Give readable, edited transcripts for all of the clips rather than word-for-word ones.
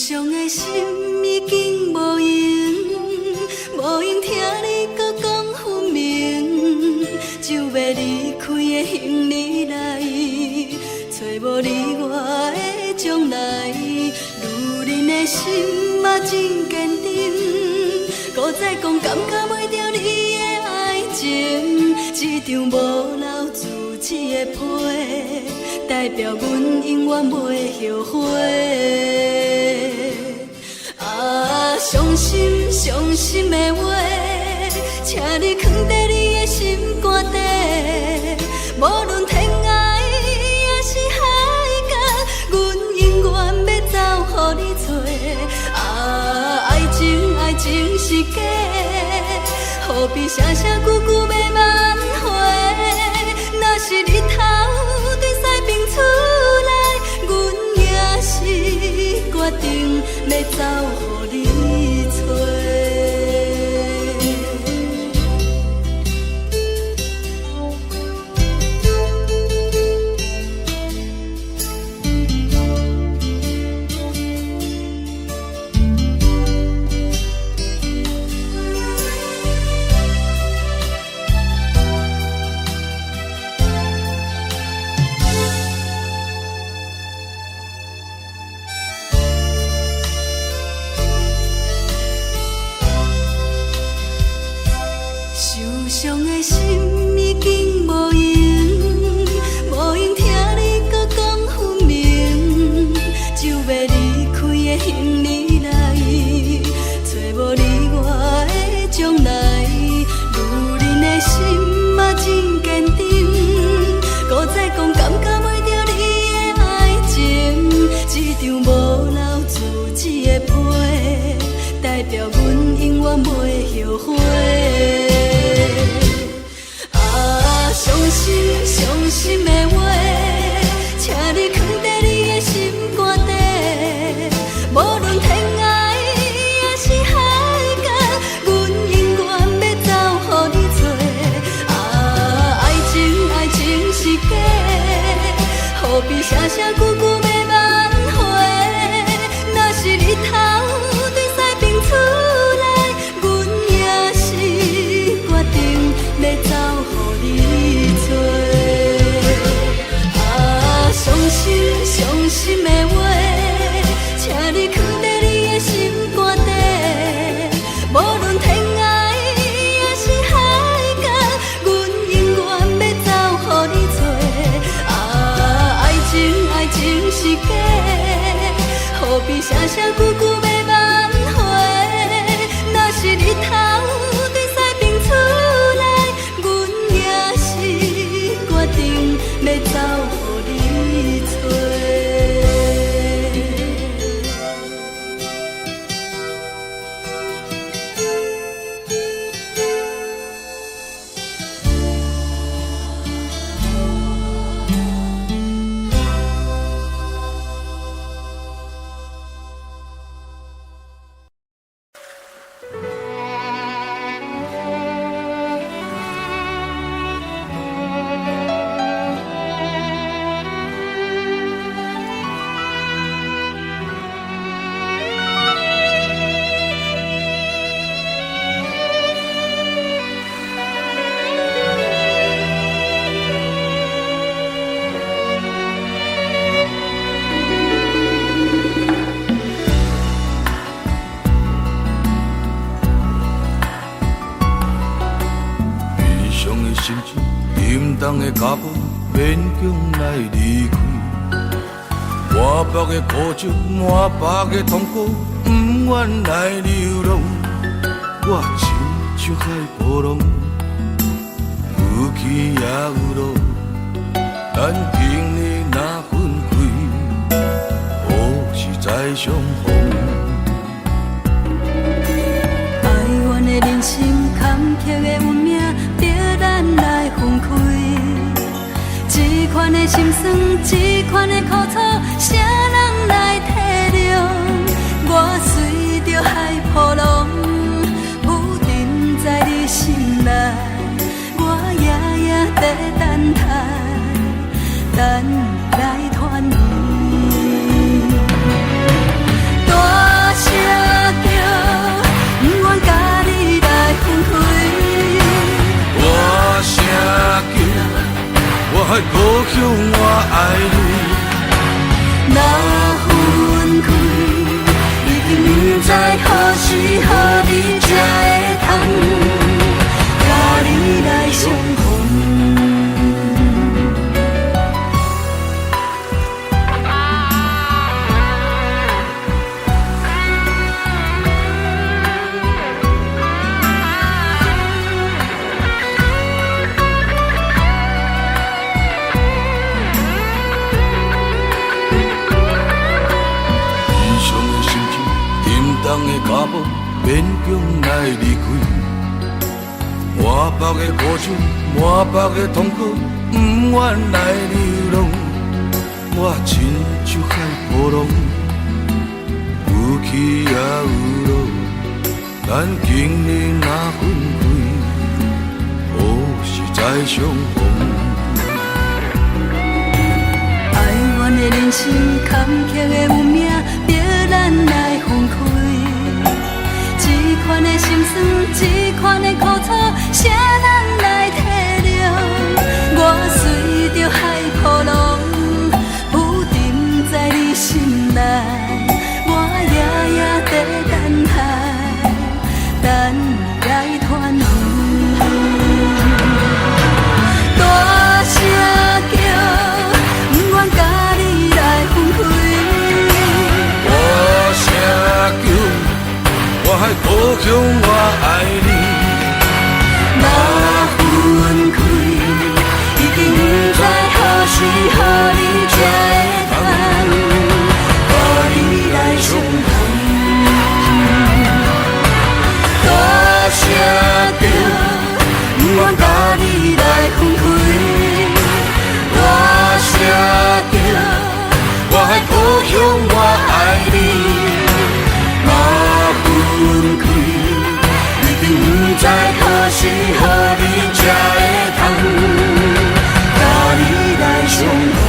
伤的心已经无用，无用听你搁讲分明，就要离开的行李内，找无你我的将来。如恁的心嘛真坚定，搁再讲感觉袂着你的爱情，这张无留自己的批，代表阮永远袂后悔。伤心伤心的话，请你藏在你的心肝底。无论天涯也是海角，阮永远要走予你找。爱情爱情是假，何必声声句句要挽回？若是日头对西边出来，阮也是决定要走予你找。伤的心已经无用，无用听你搁讲分明，就要离开的行李内，找无你我的将来。如恁的心嘛真坚定，搁再讲感觉袂着你的爱情，这张无留自己的批，代表阮永远袂后悔。伤心伤心的话，请你藏在你的心肝底。无论天涯也是海角，阮永远要走予你找。爱情爱情是假，何必声声句句要挽回？若是日头对西边出来，阮也是决定要走予你找。伤心伤心的话，请你藏在你的心肝底。无论天涯也是海角，阮永远要走予你找。爱情爱情是假，何必声声句句要挽回？若是日头对西边出来，阮也是决定要走予你找。当的脚步勉强来离开，满腹的苦酒，满腹的痛苦，不愿来流浪。我亲像海波浪，有起也有落，咱今日若分开，何时再相逢？哀怨的人生，坎坷的运命，逼咱来分开。这款的心酸，这款的苦楚，谁人来体谅？我随着海波浪，浮沉在你心内，我夜夜在等待，等你来团圆。还故乡我爱你。若分开，已经不知何时何日才会通，甲你来相逢。人的脚步勉强来离开，满腹的苦楚，满腹的痛苦，不愿来流浪。我亲像海波浪，有起也有落，咱今日若分开，何时再相逢？哀怨的人生，坎坷的运命，逼咱来分开。这款的心酸，这款的苦楚，谁人来体谅？我随着海波浪，浮沉在你心内，我夜夜在等海，等你来团圆。大声叫，不愿甲你来分开。大声叫。我还故乡我爱你，若分开，已经不知何时何日才会通，和你来相逢。大声叫，不愿甲你来分开。大声叫，我还故乡我爱你。分开，已经不知何时何日才会通，甲你来相逢。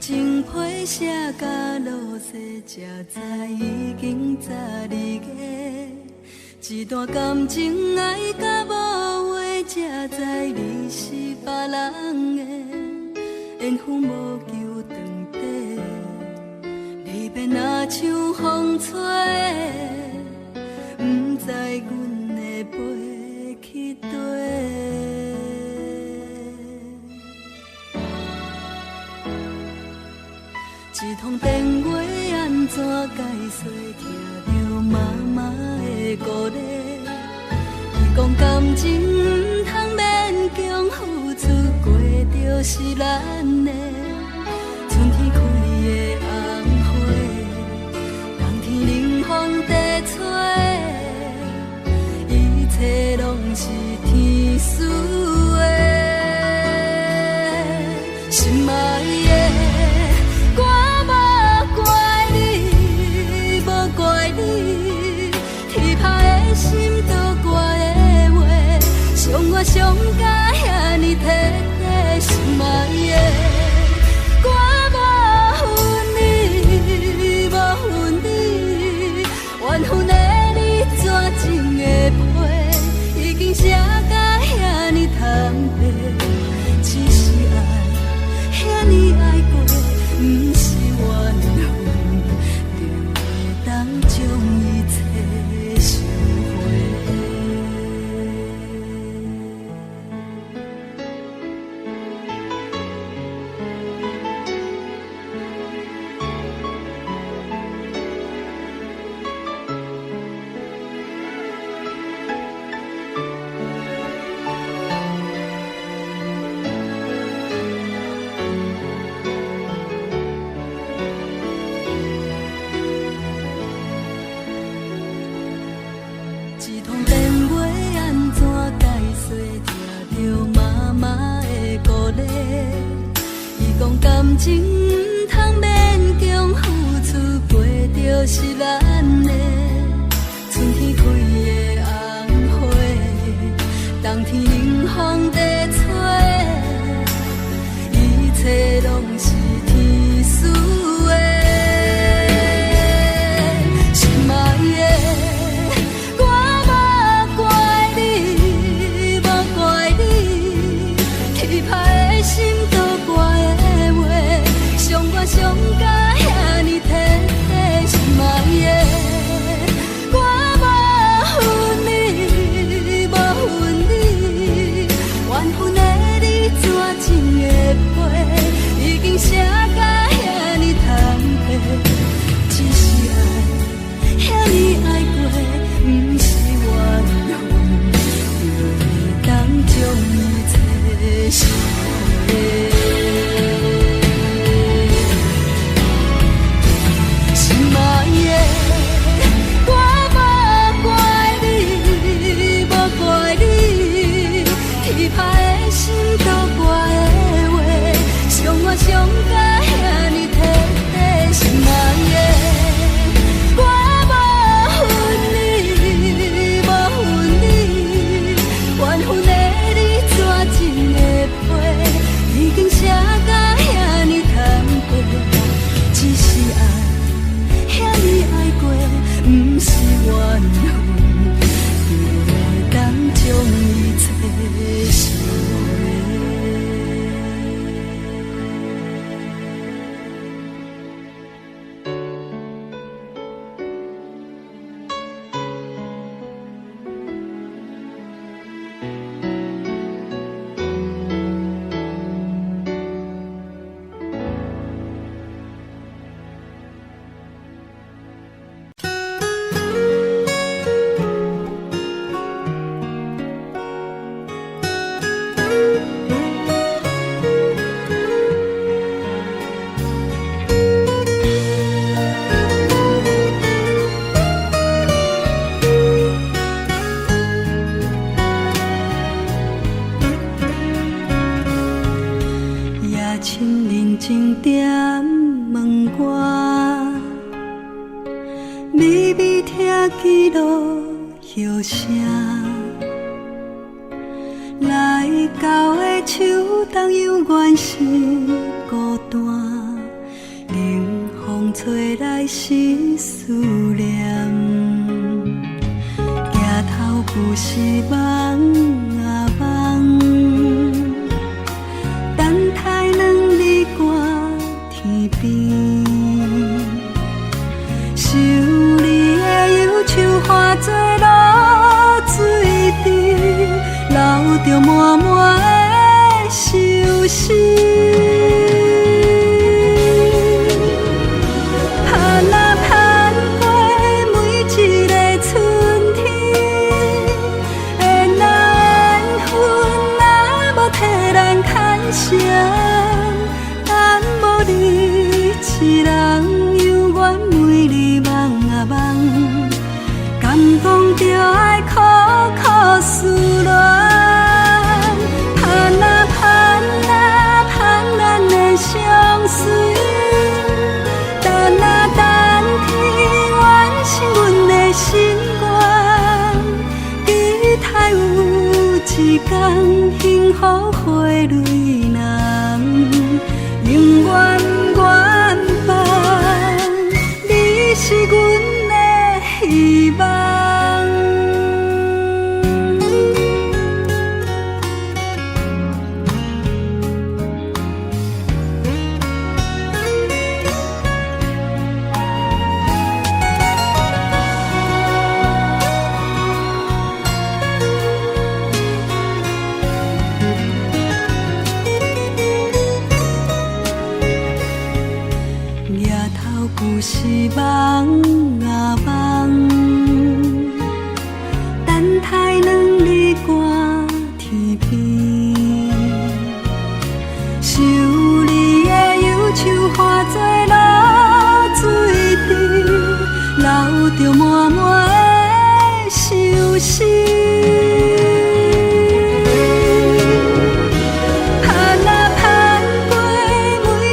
情批写甲落雪，才知已经12月。一段感情爱甲无话，才知你是别人的。缘分无求长地，离别若像风吹，不知阮会飞去佗。一通电话安怎解释？听着妈妈的鼓励，伊讲感情不通勉强付出，过就是咱的。春天开的红花，冬天冷风在吹，一切拢是天赐的。心爱的。伤我伤甲遐尼彻底，心爱的，讲感情毋通勉强付出，陪着是咱的春天开的红花，冬天冷风在吹，一切拢是天赐的。心爱的，我无怪你，无怪你，气歹的心都怪的话，伤我伤甲遐尼体体。心爱的，我无恨你，无恨你，缘分的你怎情会背？已经写甲遐尼通背，只是爱遐尼爱过，不是缘分，就会当将一切收回。心爱的，我无怪你，无怪你，气歹的心都怪的话，伤我伤甲遐尼体体。心爱的，我无恨你，无恨你，缘分的你怎情会背？已经写甲遐尼通背，只是爱遐尼爱过，不是缘分，就会当将一切收回。夜深人静点问我，微微听见落叶声，来到的秋冬犹原是孤单，冷风吹来是思念，抬头不是梦啊梦。等待两日寒天边，想你的忧愁化作露水池，流着满满的愁绪。盼啊盼过每一个春天，缘啊缘分啊无替咱牵绳，咱无你一人，犹原每日梦啊梦，感动着爱苦苦思恋。盼啊盼啊盼咱的相随，等啊等天完成阮的心愿，期待有一天幸福花蕊人，永远远伴，你是阮的希望。夜头不是梦啊梦，等待两日寒天边，想你的忧愁化作露水池，流着满满的愁绪。盼啊盼过每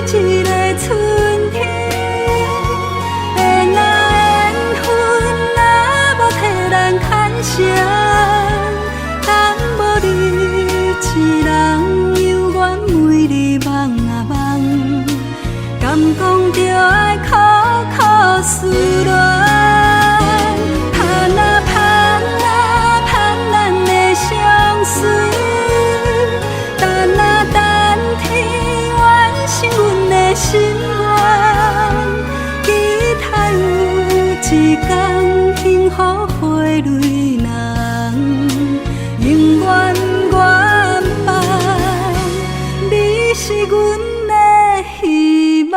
敢讲着爱苦苦思恋，盼啊盼啊盼咱的相随，等啊等天完成阮的心愿，期待有一天幸福花蕊人，永远原伴，你是阮的希望。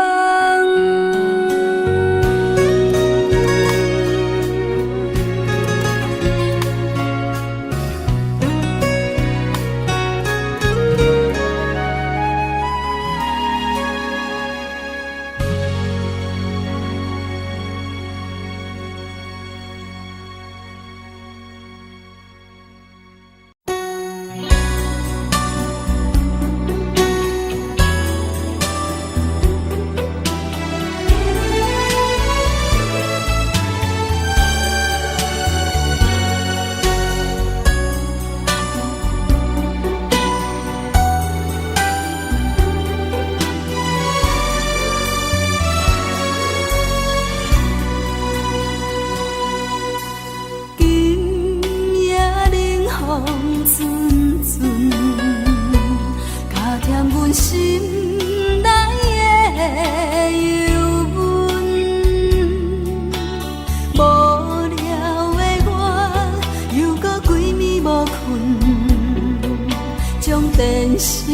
电视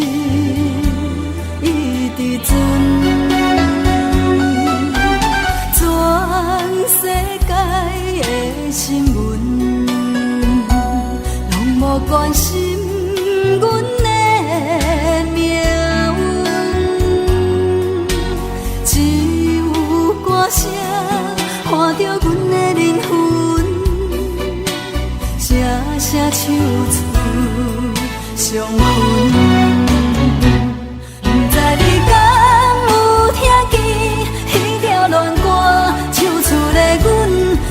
一直存，全世界的新闻，拢无关心阮的命运，只有歌声看着阮的灵魂，声声唱出伤痕。不知你敢有听见彼条恋歌，唱出的阮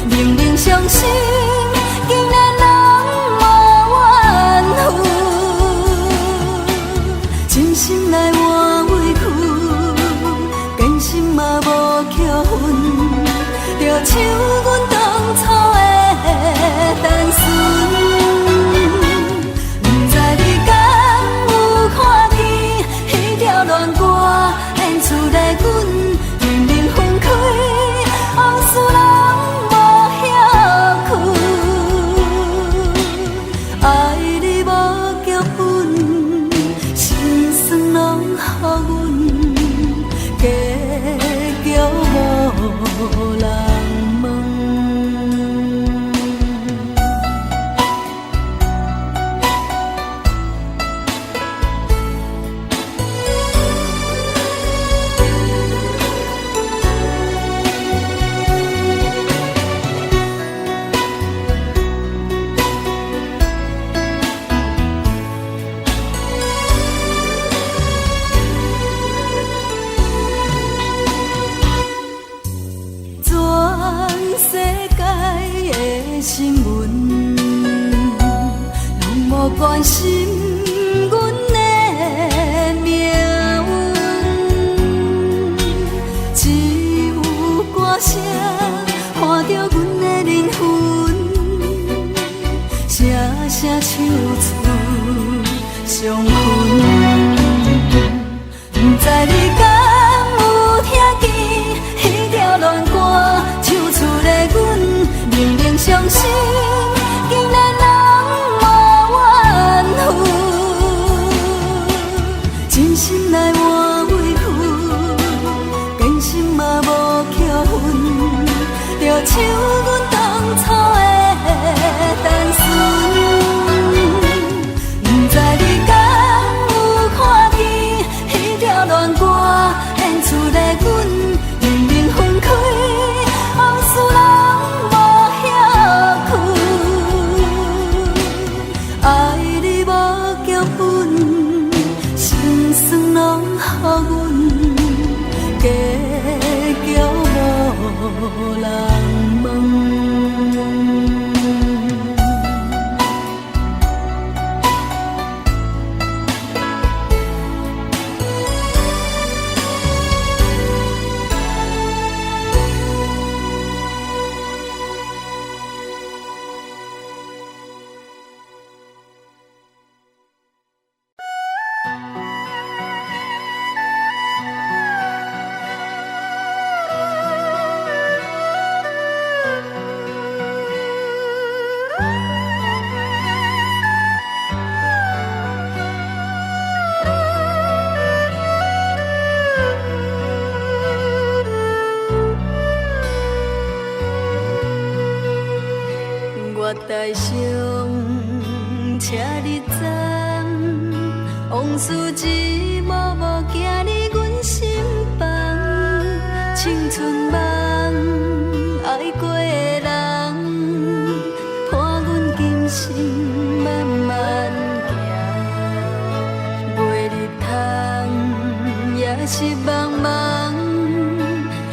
明明伤心，竟然拢无怨妇。真心来换委屈，真心嘛无扣分，就像阮当初的单纯。恋歌演出来，阮明明分开，往事拢无遐久。爱你无结婚，心酸拢予阮，结局无人问。新闻拢无关心阮的命运，只有歌声看着阮的灵魂，声声唱出伤痕。不知你敢有听见彼条恋歌，唱出的阮明明伤心，竟然拢无怨妇。真心来换委屈，真心嘛无扣分，就像阮当初的单纯。不知你敢有看见彼条恋歌，演出来阮明明分开，往事拢无遐久。爱你无结婚，心酸拢予阮，结局无人问。台上车日站，往事一幕幕行入阮心房。青春梦爱过的人，伴阮今生慢慢行。袂入窗也是茫茫，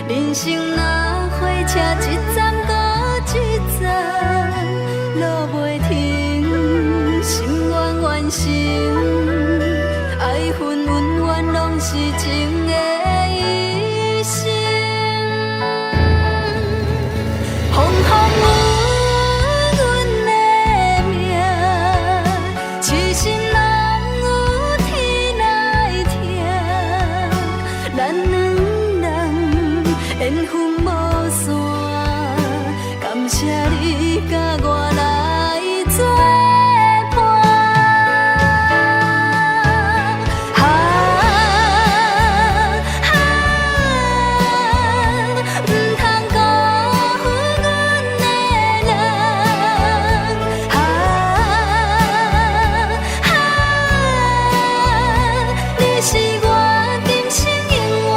人生若火车一站搁一站，路袂停，心愿完成，爱恨恩怨拢是情的一生。风风雨阮的命，痴心人有天来听，咱两人缘分无散，感谢你甲我来作伴。不通辜负阮的人，你是我今生永远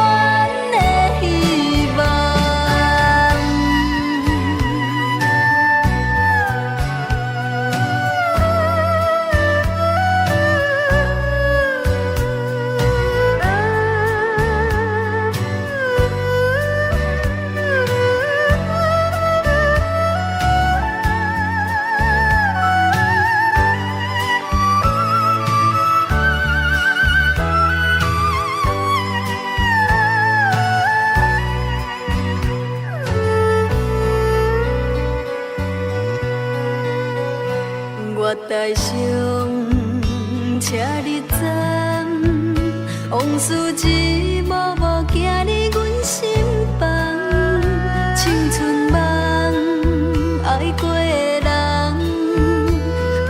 的希望。月台上车日站，往事一幕幕行入阮心房。青春梦爱过的人，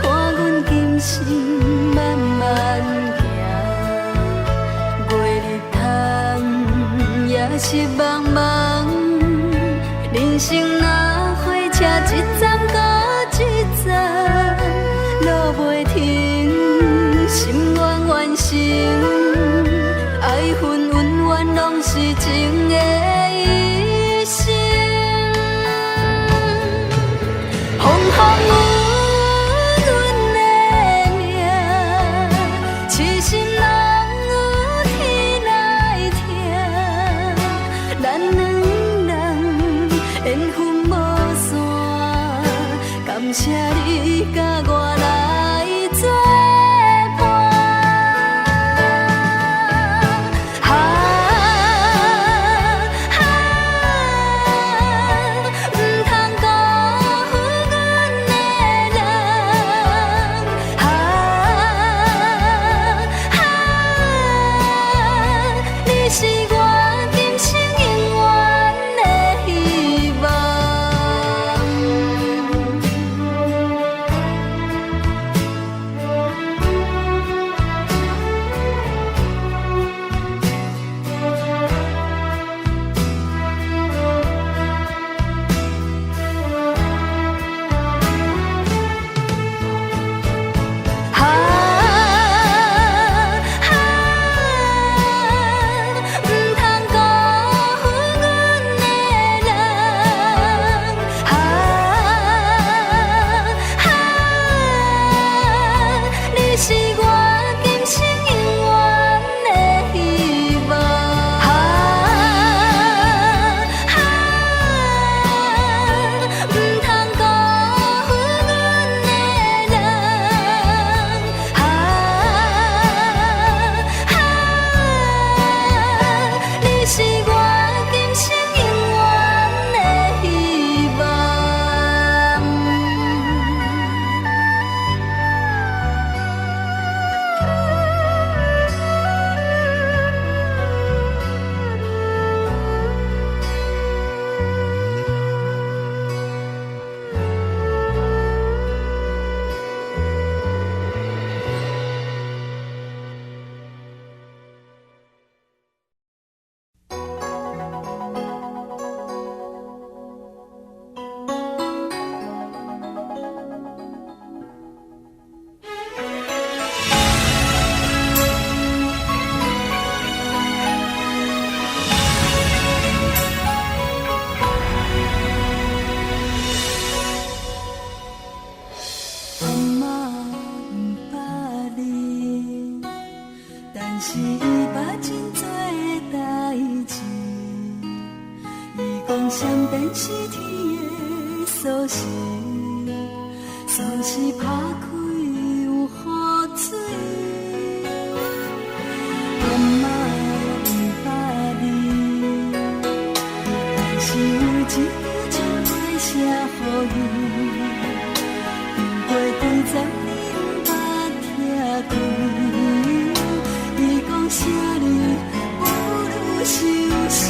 伴阮今生慢慢行。袂入窗也是茫茫，人生若火车一站搁一站，路袂停，心愿完成，爱恨恩怨拢是情的一生。风风雨阮的命，痴心人有天来听，咱两人缘分无散，感谢你甲我来作伴。不通辜负阮的人，你是我今生永远的希望。讲闪电是天的锁匙，锁匙打开有雨水。阿妈不捌你，但是有一句情话写予伊，经过几十年捌听开，伊讲啥你不如伤心。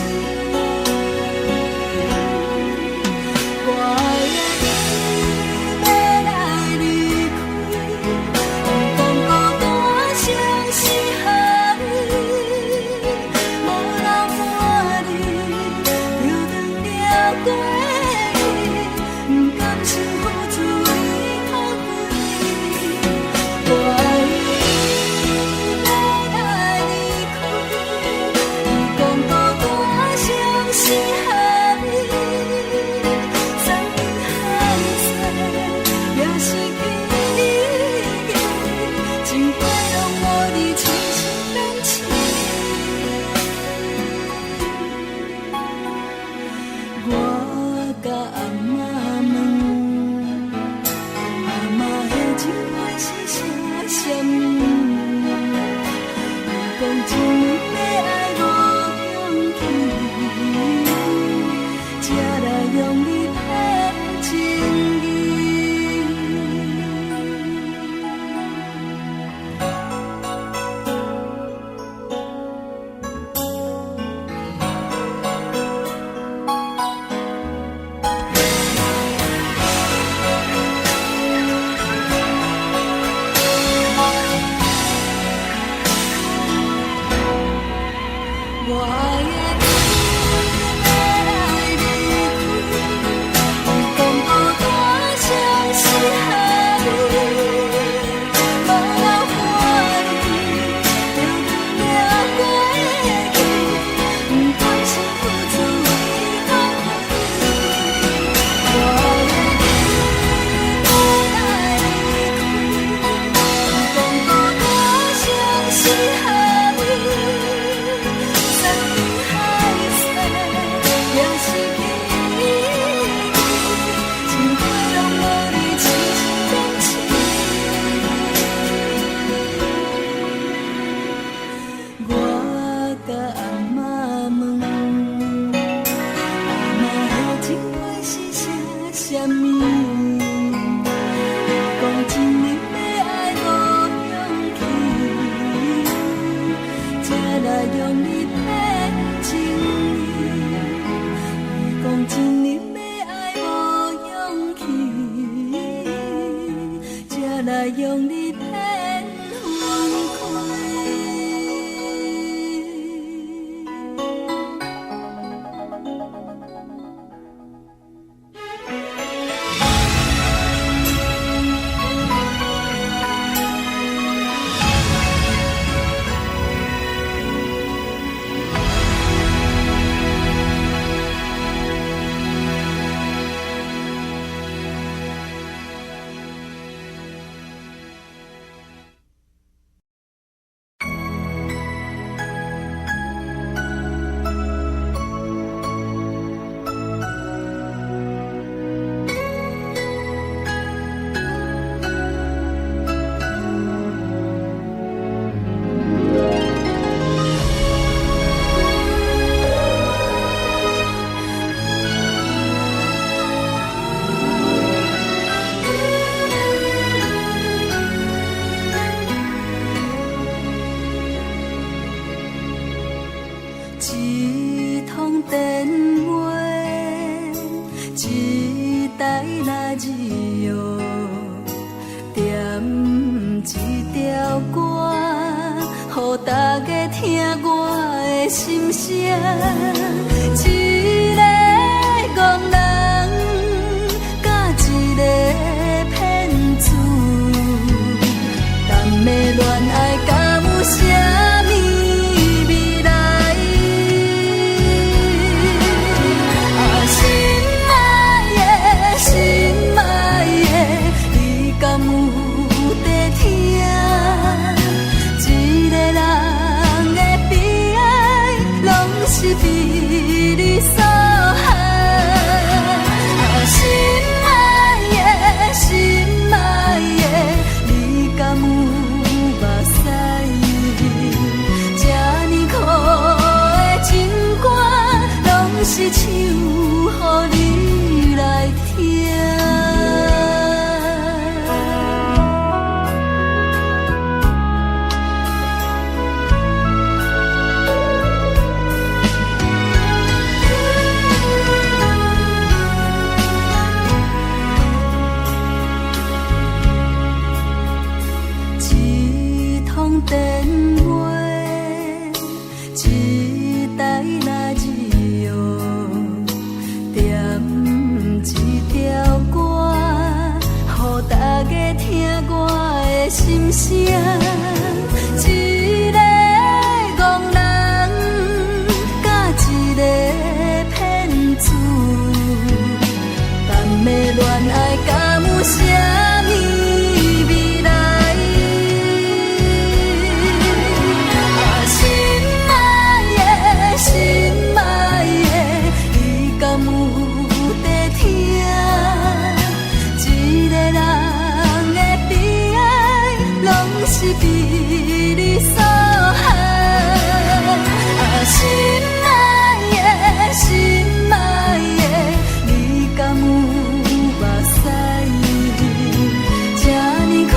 一通电话，一台拉radio，点一条歌，予大家听我的心声。一个憨人，甲一个骗子，谈的恋爱敢有啥物？比你所害。是唱，予你来听。一通电话，一台radio，点一条歌，予大家听我的心声。一个憨人，甲一个骗子，谈的恋爱敢有啥物未来？心爱的，你敢有在听？一个人的悲哀，拢是被你所害。心爱的，心爱的，你敢有目屎？这呢苦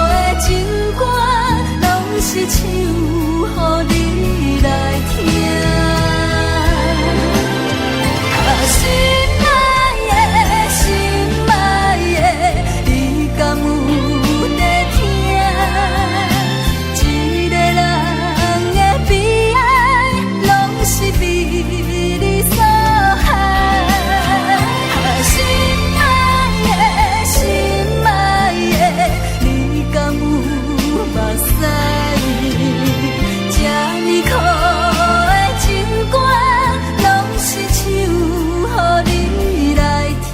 的情歌，拢是唱予你来听。心爱的，心爱的，你敢有在听？一个人的悲哀，拢是被你所害。心爱的，心爱的，你敢有目屎？这呢苦的情歌，拢是唱予你来听。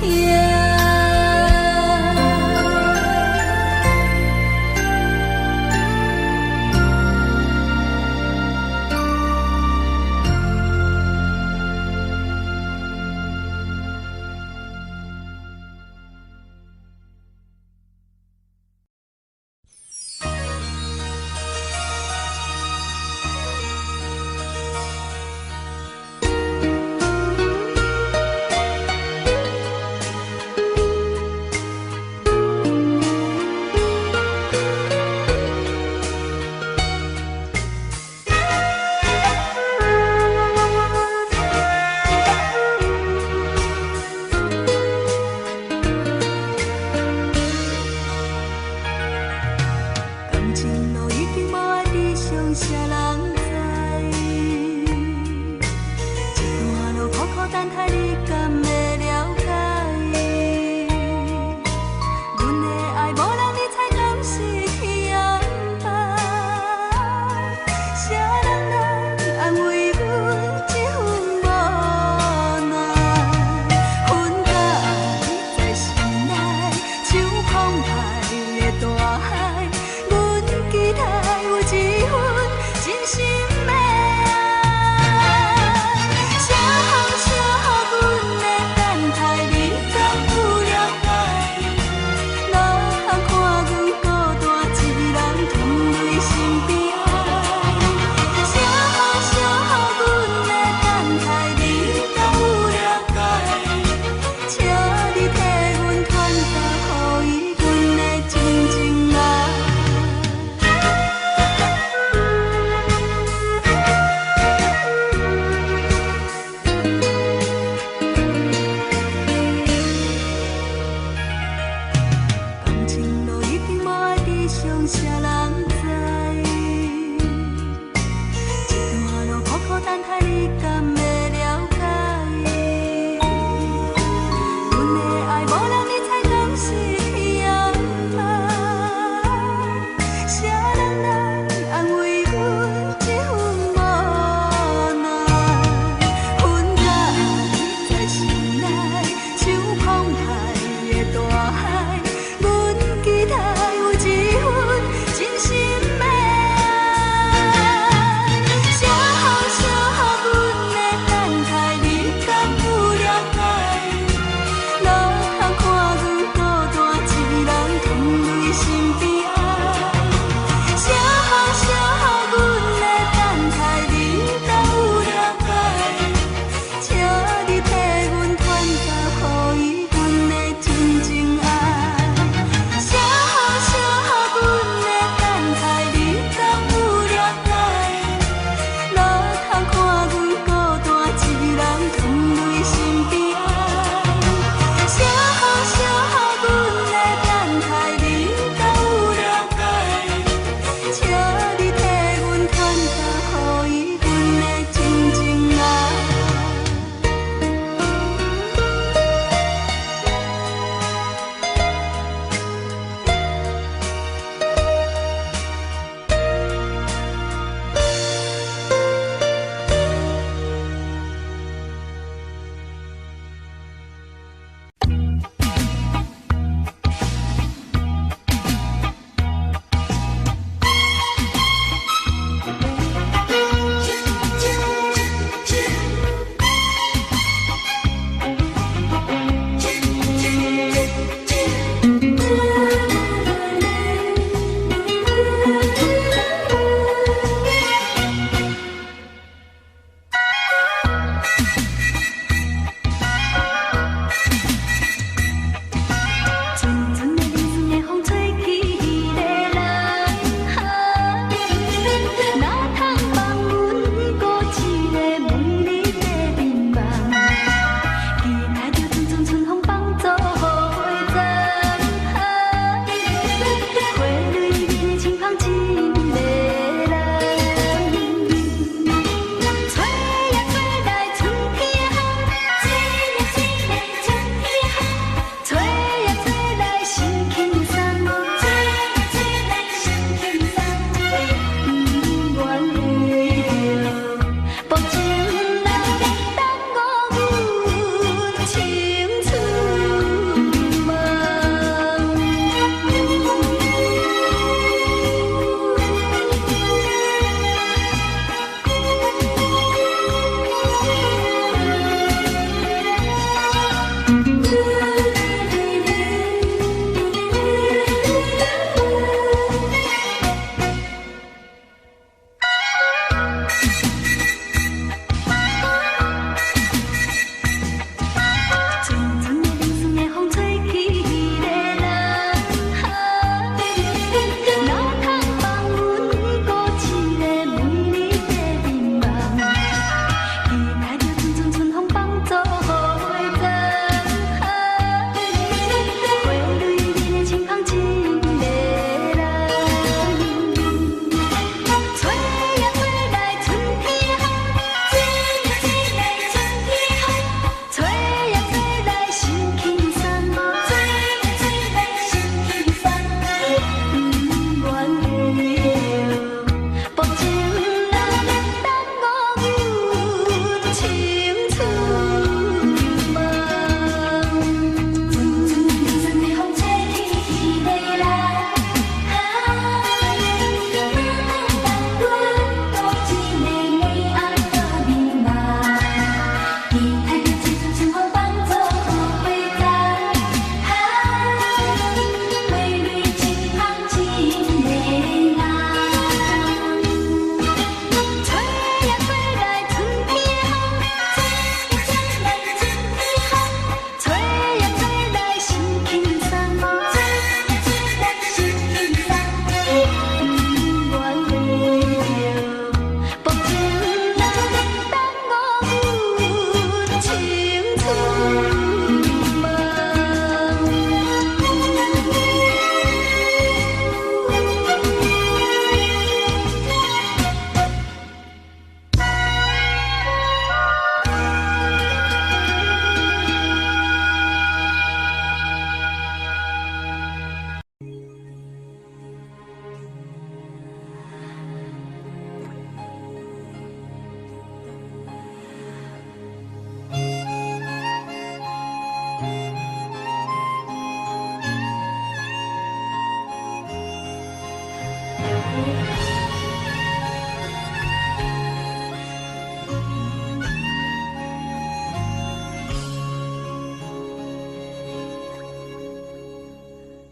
感情路已经无爱理想，啥人知？一段路苦苦等待，你敢会了解？阮的爱无人理睬，敢是去安排？啥人来安慰阮这份无奈？分甲爱在心内，像澎湃的大海。期待有一份真心的爱，啥风啥雨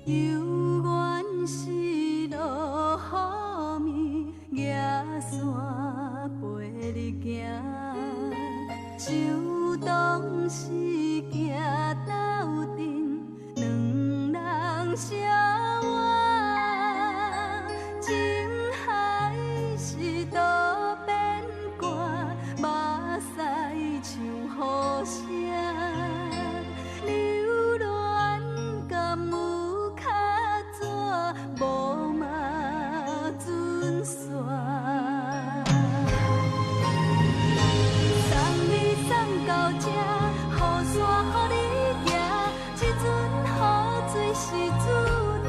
有缘是落雨暝，野山陪你行，秋冬时行斗阵，两人相偎，情海是多变卦，目屎像雨声。 留恋甘有较纸，无嘛准线。送你送到这，雨伞予你行，这阵雨水是注定。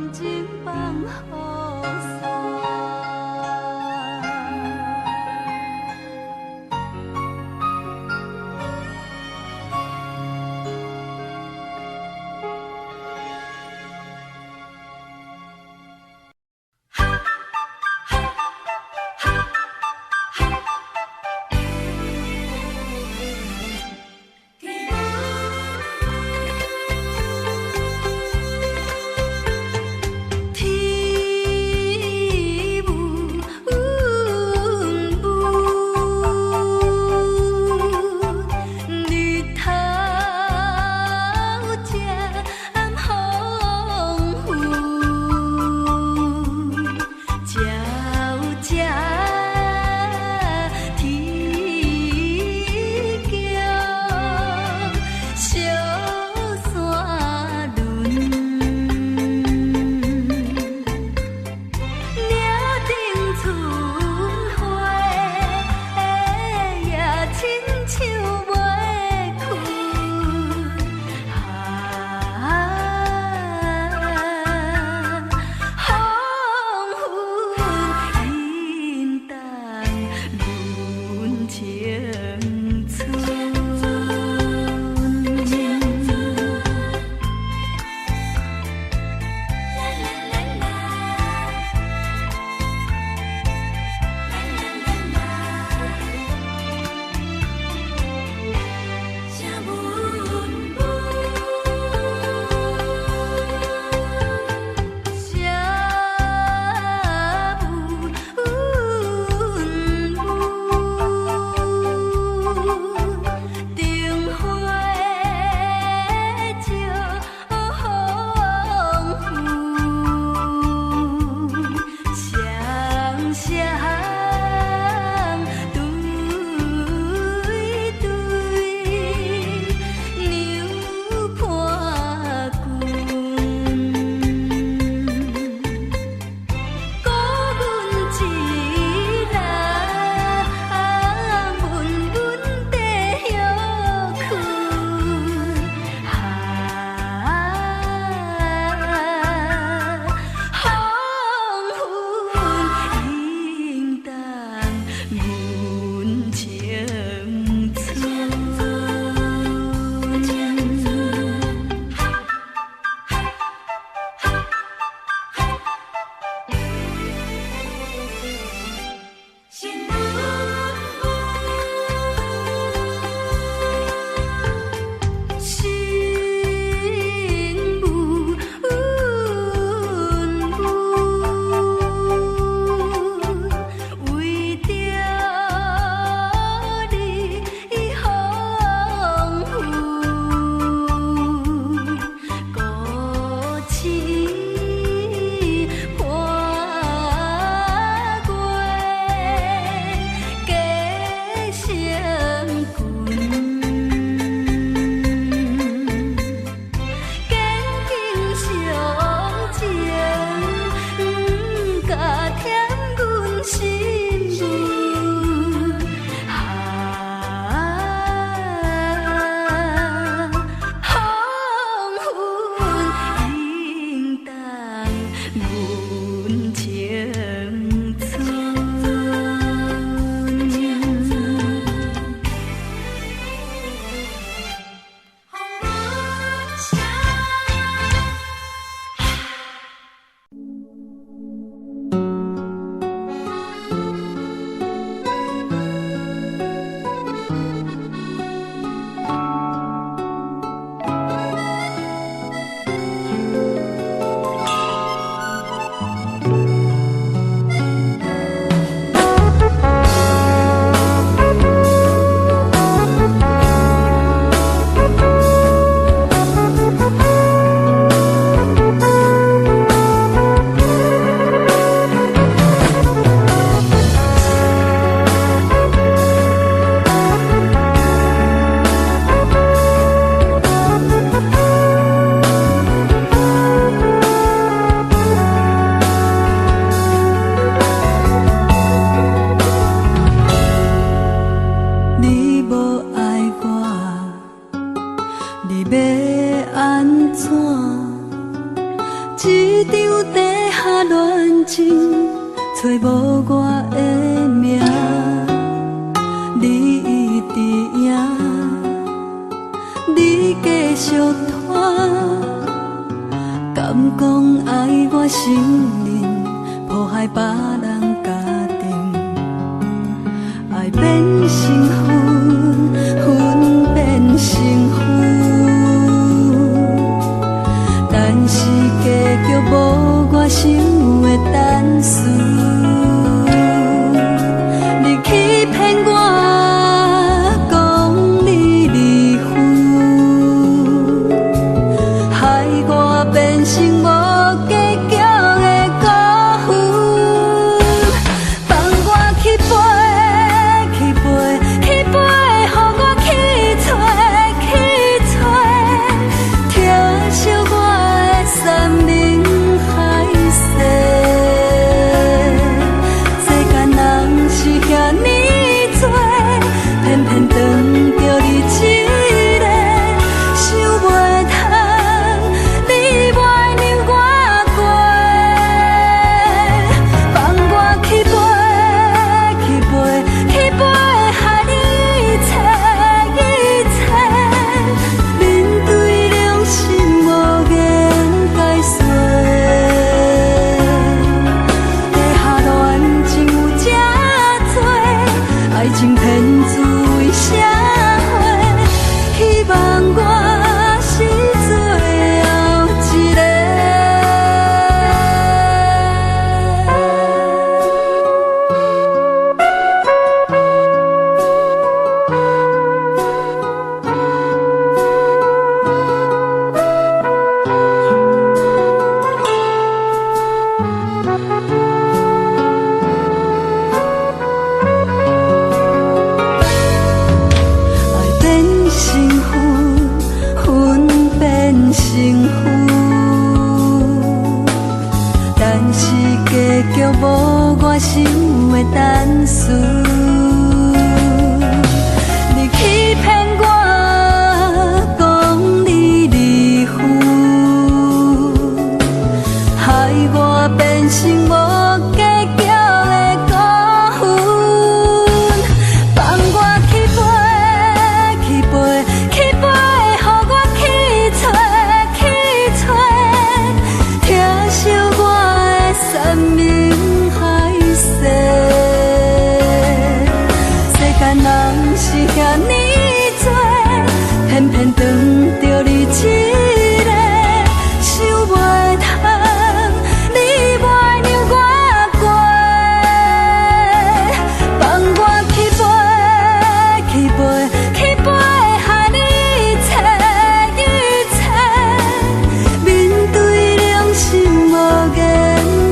感情放予散。天一场地下恋情，找无我的名，你伫影，你继续拖，敢讲爱我心灵，破坏别人家庭，爱变成恨，恨变成负。但是结局无我想的等序，你欺骗我，讲你离婚，害我变成无结局的孤魂，放我去飞，去飞，去飞，予我去找，去找，疼惜我。山明海誓，世间人是遐尼多，偏偏当着你一个，想袂通，你袂让我过，放我去飞，去飞，去飞，害你一切一切，面对良心无言。爱情骗子为社会，希望我是最后一个。成负，但是结局无我想的等序，你欺骗我，讲你离婚，害我变成无结局的孤魂，放我去飞，去飞，去飞，予我去找。疼惜我的山明海誓，世间人是遐尼多，偏偏当着你一个，想袂通，你袂让我过，放我去飞，去飞，去飞，害你一切一切，面对良心无言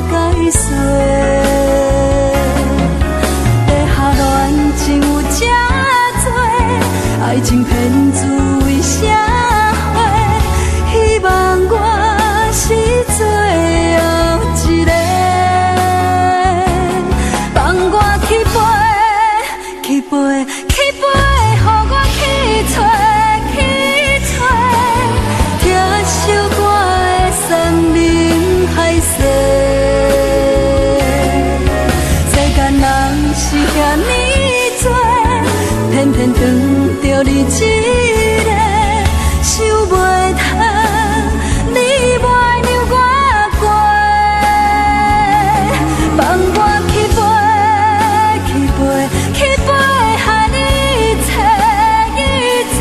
解释，地下恋情有这多，爱情骗子为社会，希望我是最后一个，放我去飞，去飞，去飞，予我去找，去找，疼惜我的山明海誓，世间人是遐尼多，偏偏当着你一个，想袂通，你袂让我过，放我去飞，去飞，去飞，害你一切一切，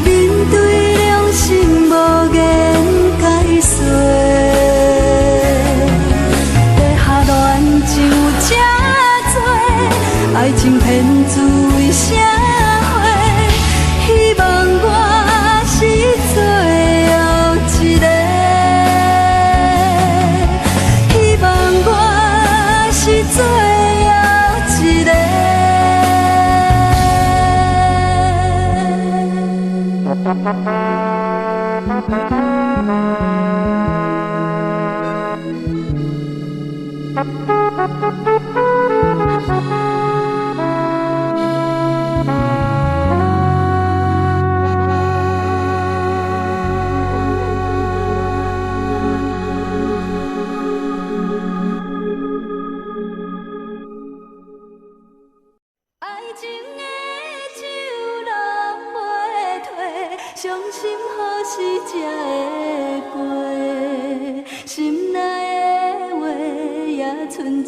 面对良心无言解释，地下恋情有这多，爱情骗子为社会，希望我是最后一个，希望我是最后一个。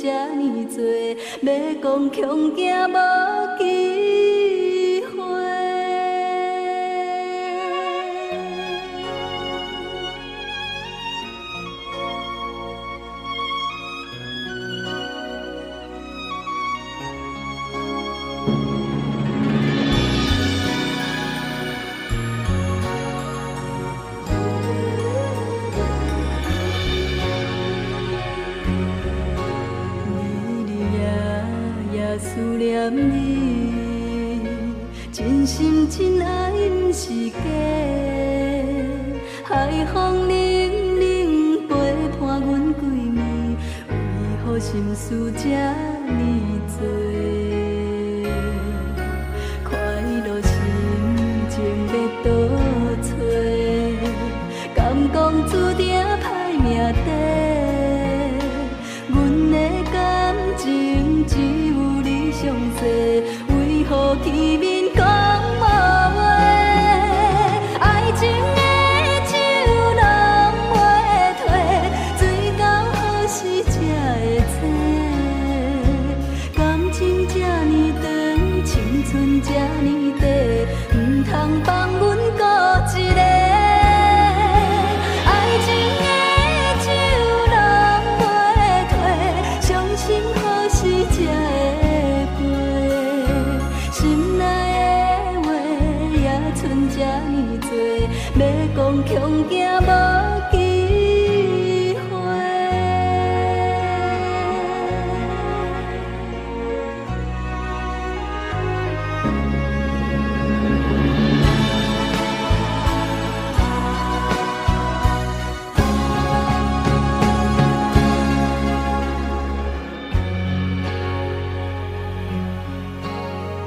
这呢多，要讲恐惊无机会。思念你，真心真爱不是假。海风冷冷陪伴阮几暝，为何心事这呢多？快乐心情要倒找，敢讲注定歹命底？阮的感情只有你上多，为何见面讲无话？爱情的酒拢袂退，醉到何时才会醒？感情这呢长，青春这呢短，唔通放阮孤一个。爱情的酒拢袂退，伤心何时才会过？心内的话也剩这呢多，要讲恐惊无机会。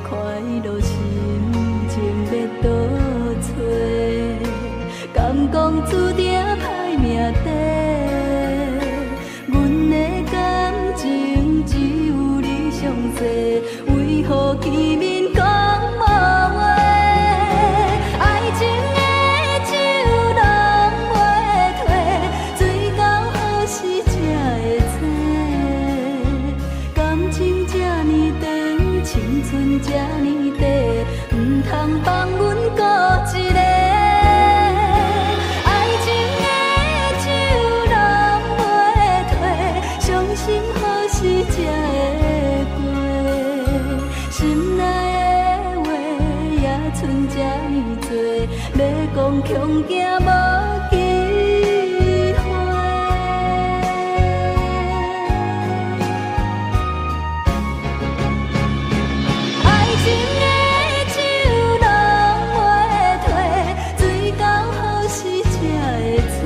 快乐心情要倒找，敢讲注定歹命底？阮的感情只有你上多，为何见面讲无话？爱情的酒拢袂退，醉到何时才会醒？感情这呢长，青春这呢短，唔通放阮孤一个。爱情的酒拢袂退，伤心何时才会过？心内的话也剩这呢多，要讲恐惊无机会。爱情的酒拢袂退，醉到何时才会醒？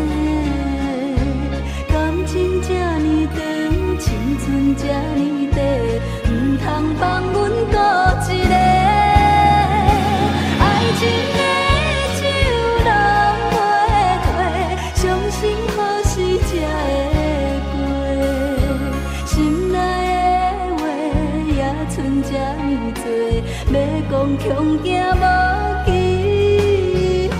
感情这呢长，青春这呢短，唔通放阮孤一个。爱情的酒拢袂退，伤心何时才会过？心内的话也剩这呢多，要讲恐惊无机会。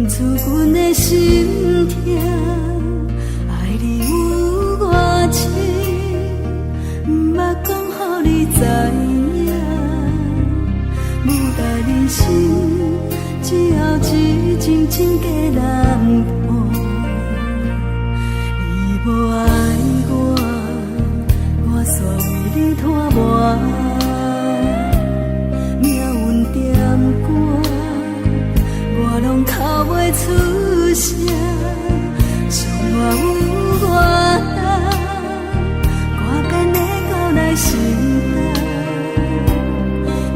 出阮的心痛，爱你有偌深，毋捌讲予你知影。舞台人生只有一情情假人伴，你无爱我，我煞为你拖磨。命运点歌，我拢靠声，上我有我担，我变的到来心担，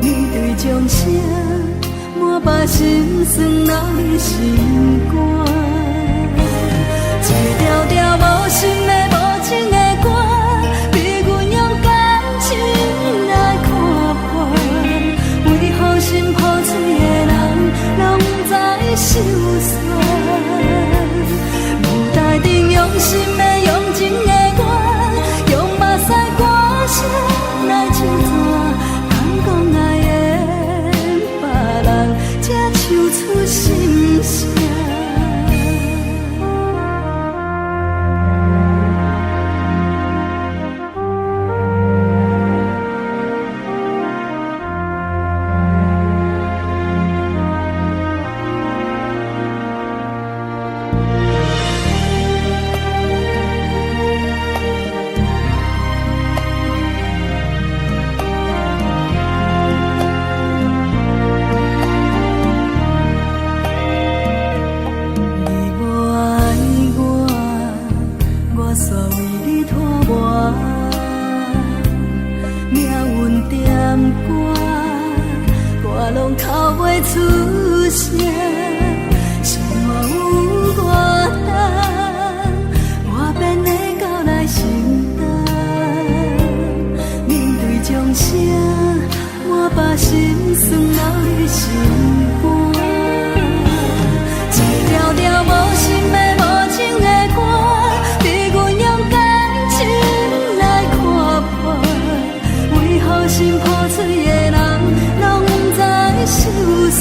面对掌声，满把心酸留伫心肝，一条条无心的无情的歌，逼阮用感情来看破，为何心破碎的人拢不知心酸？舞台顶用心的用情的我，用目屎歌声来唱歌，敢讲爱缘别人，才唱出心声。出声，是我有我担，我变的到来心担，面对掌声，我把心酸留伫心肝，一条条无心的无情的歌，逼阮用感情来看破，为何心破碎的人拢不知心酸？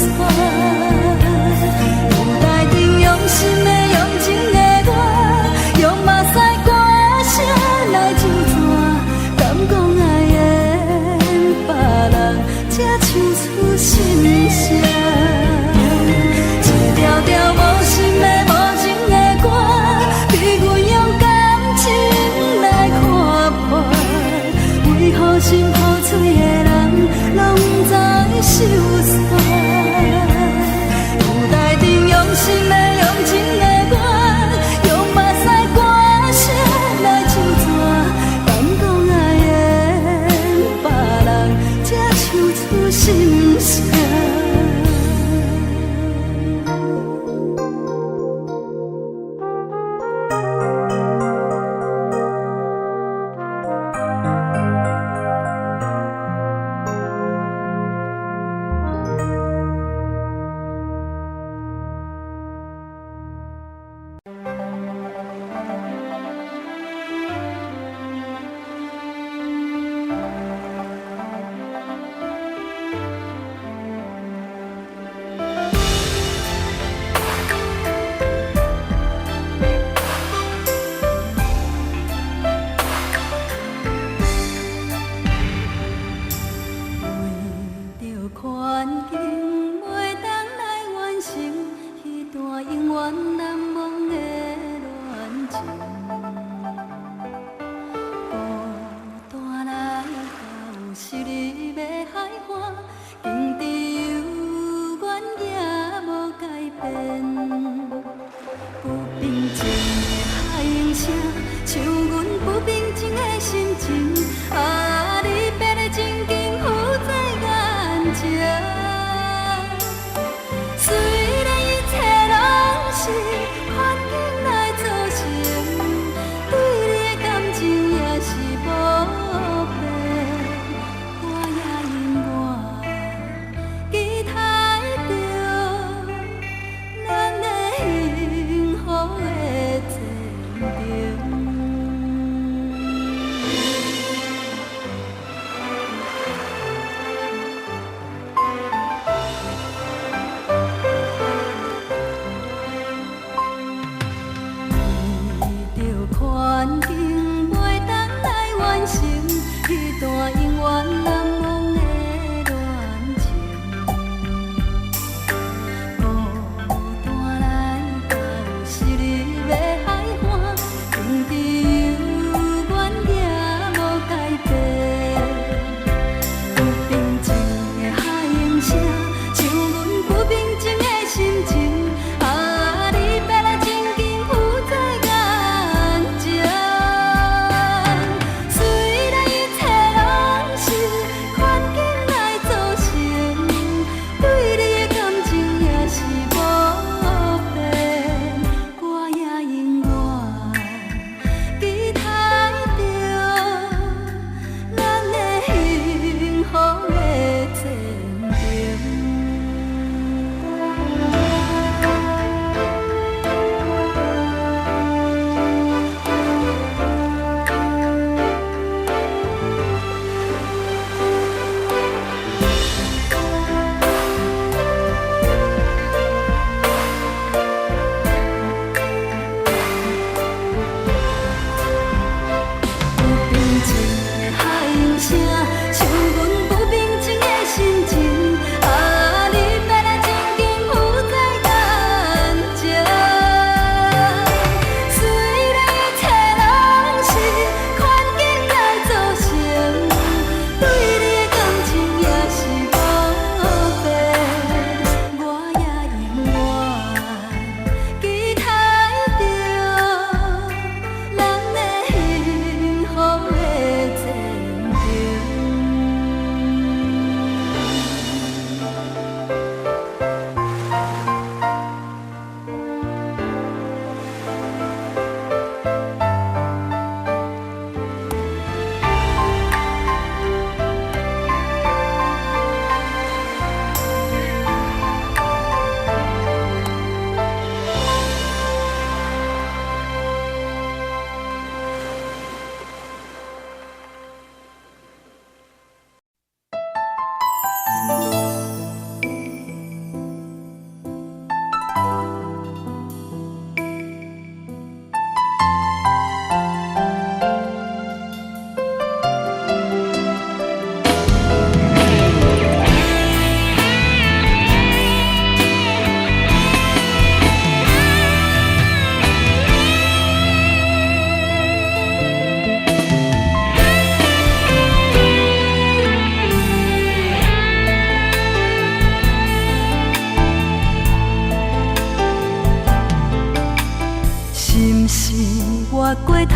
过头，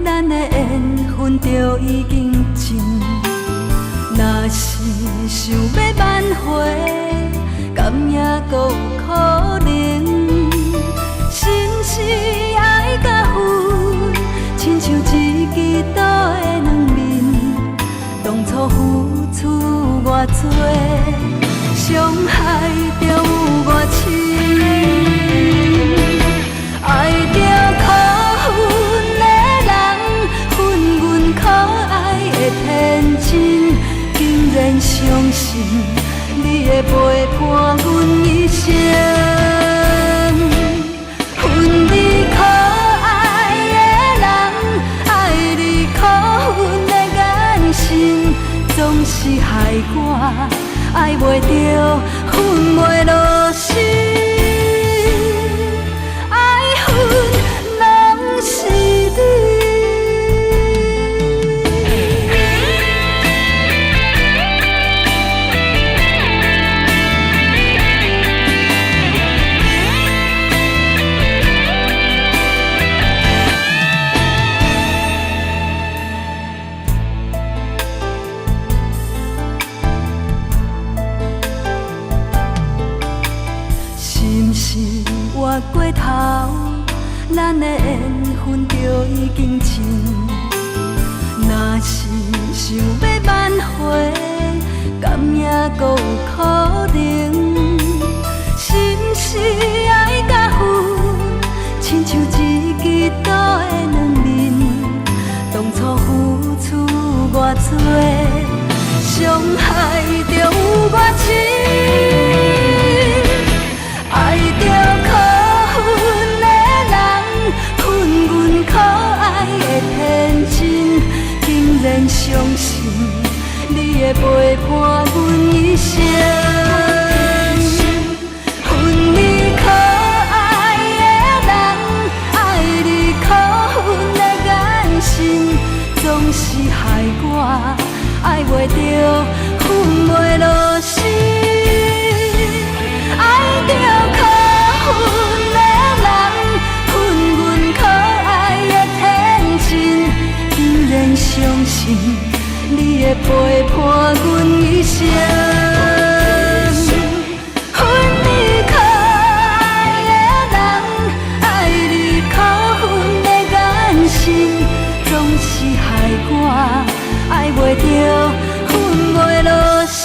咱的缘分就已经尽。若是想要挽回，敢也阁有可能？心是爱甲恨，亲像一支刀的两面。当初付出偌多，伤害就有偌深。爱着可恨的人，恨阮可爱的天真，竟然相信你会陪伴阮一生。恨你可爱的人，爱你可恨的眼神，总是害我爱袂着，恨袂落心。活过头，咱的缘分就已经尽。若是想要挽回，敢也阁有可能？心是爱甲恨，亲像一支刀的两面。当初付出偌多，伤害就有偌深。爱着可恨的人，恨阮可爱的天真，竟然相信你会陪伴阮一生。恨你可爱的人，爱你可恨的眼神，总是害我爱袂着，恨袂落心。爱着可恨的人，恨阮可爱的天真，竟然相信你会陪伴阮一生。恨你可爱的人，爱你可恨的眼神，总是害我爱袂着，恨袂落心。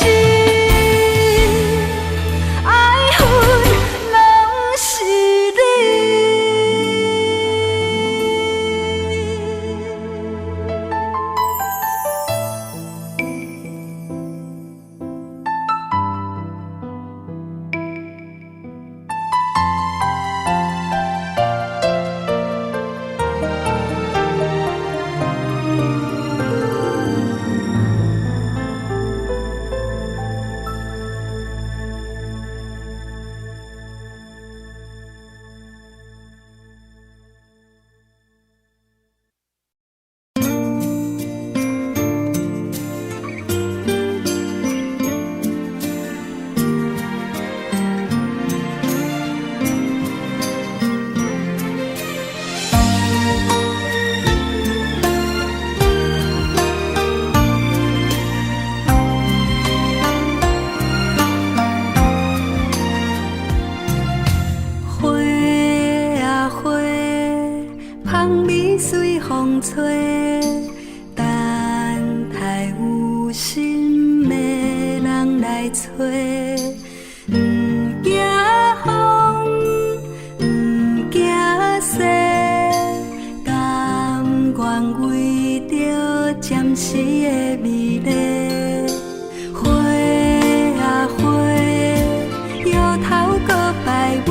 吹，等待有心的人来吹。不惊风，不惊雪，甘愿为着暂时的美丽。花啊花，摇头搁摆尾。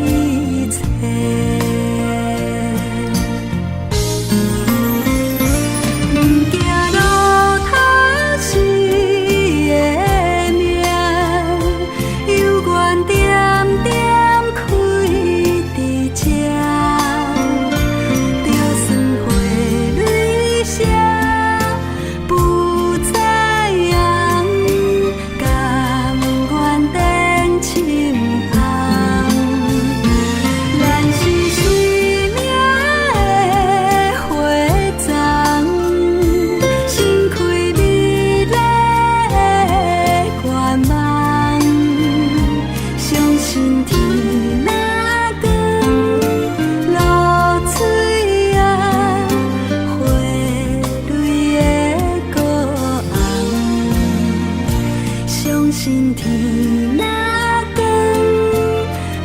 一切。不惊路头是的命，有缘点点开伫这，就算花蕊谢，不再扬，甘愿等深红。咱是水命的花丛，盛开美丽的愿望，相信天若光，露水啊，花蕊会搁红。相信天若光，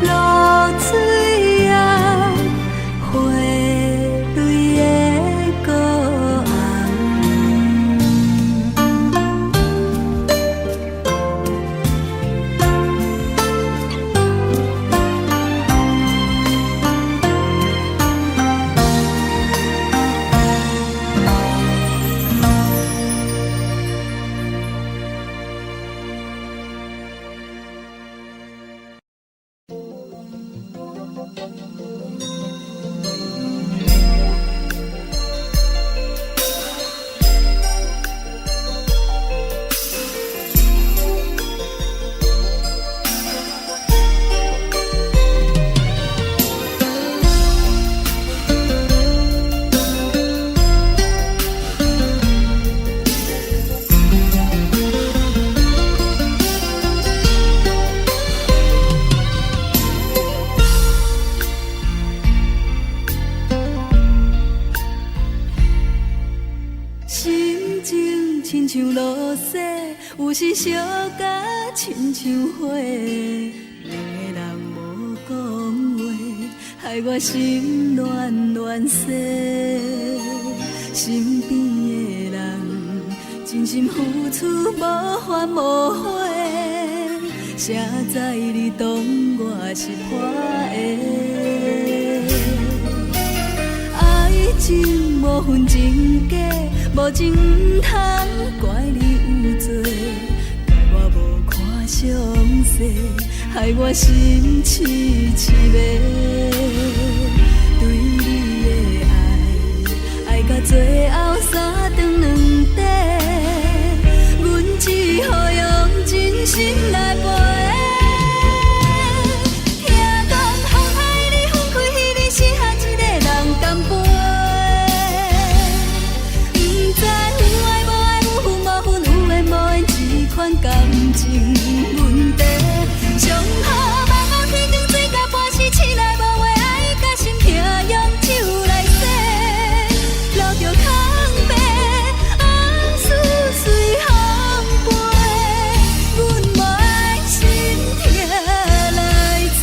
露水啊，花蕊会搁红。心情亲像落雪，有时烧甲亲像火。两个人无讲话，害我心乱乱世。身边的人真心付出无怨无悔，谁知你当我是破的？爱情无分真假，无情毋通怪你有罪，怪我无看详细，害我心痴痴迷。对你的爱到最后三顿两底，阮只好用真心来陪。听讲风海里分开，彼日适合一个人干杯。不知有爱无爱，有分无分，有缘无缘，这款感情问题。上好望望天光，水甲半时，醒来无话，爱甲心痛，用酒来洗，留着空白，往事随风飞，阮无爱心痛来找。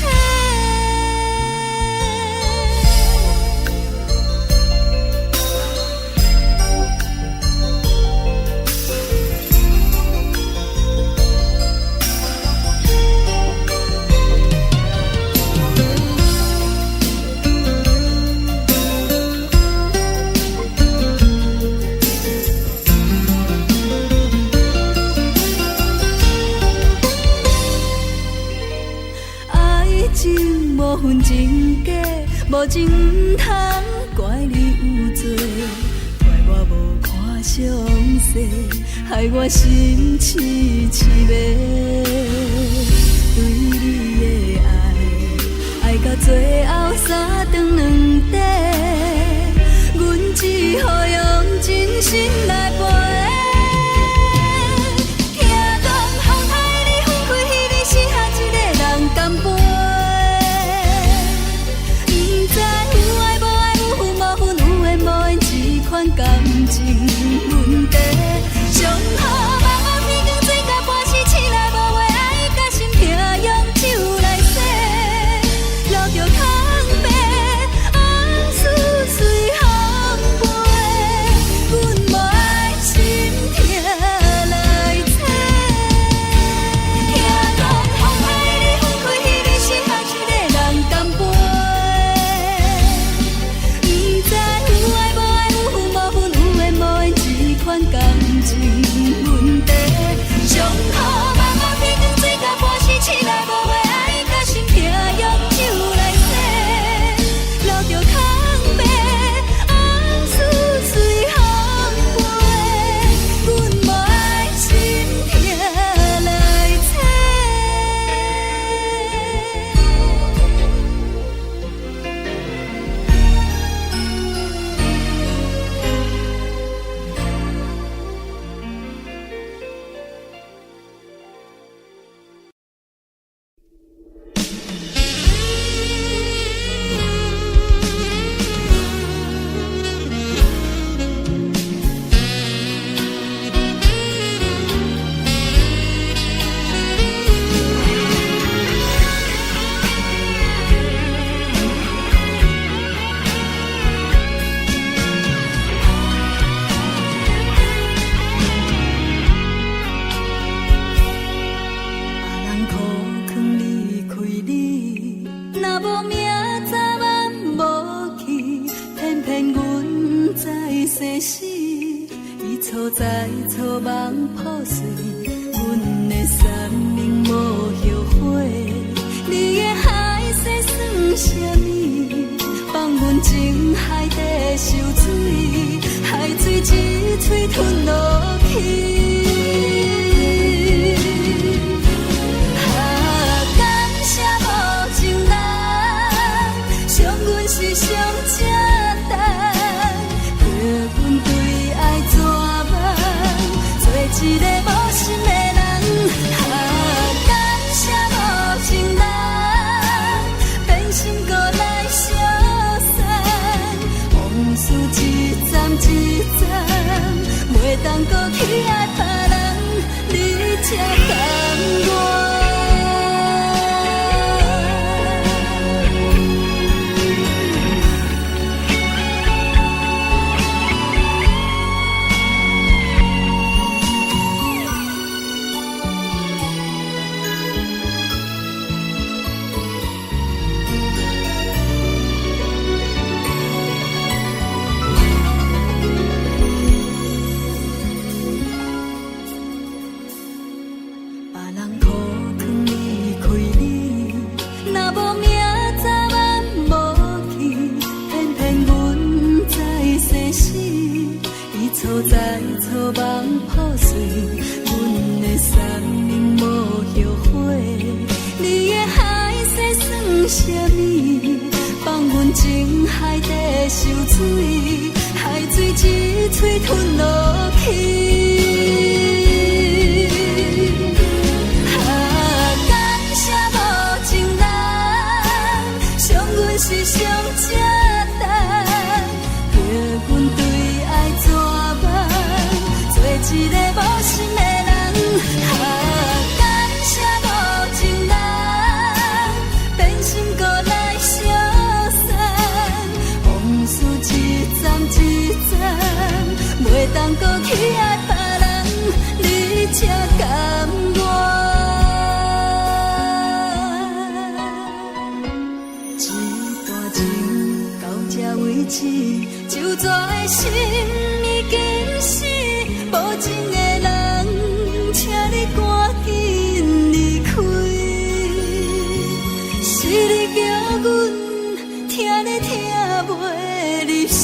爱情无分真假，无情毋通怪你有罪，怪我无看详细，害我心痴痴迷。对你的爱到最后三顿两底，阮只好用真心来陪。听讲风海里分开，彼日适合一个人干杯。不知有爱无爱，有分无分，有缘无缘，这款感情问题。上好望望天光，水甲半时，醒来无话，爱甲心痛，用酒来洗，留着空白，无明早晚无去，偏偏阮在生死，伊错在错梦破碎，阮的生命无后悔。你的海誓算什么？放阮情海底受水，海水一嘴吞落去。是上正重，叫阮对爱绝望，做一个无心的人。感谢无情人，变心搁来相送，往事一站一站，袂当搁去爱别人，你才甘愿。错在错梦破碎，阮的生命无后悔。你的海誓算什么？放阮情海底受水，海水一嘴吞落去。感谢无情人，伤阮是上正重，叫阮对爱绝望，做一个无心的人。感谢无情人，变心搁来相送，往事一站一站，袂当搁去爱别人，你才甘愿。一段情到这为止，就绝的心已经死，无情的人，请你赶紧离开。是你叫阮听你听袂入心。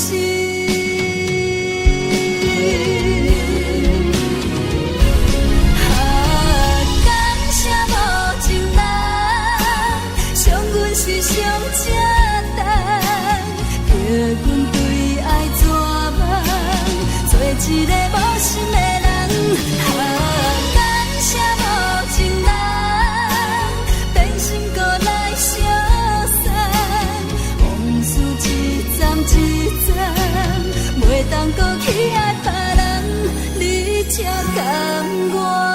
感谢无情人，伤阮是上正重，叫阮对爱绝望，做一个无心的人。感谢无情人，变心搁来相送，往事一站一站，袂当搁去爱别人，你才甘愿。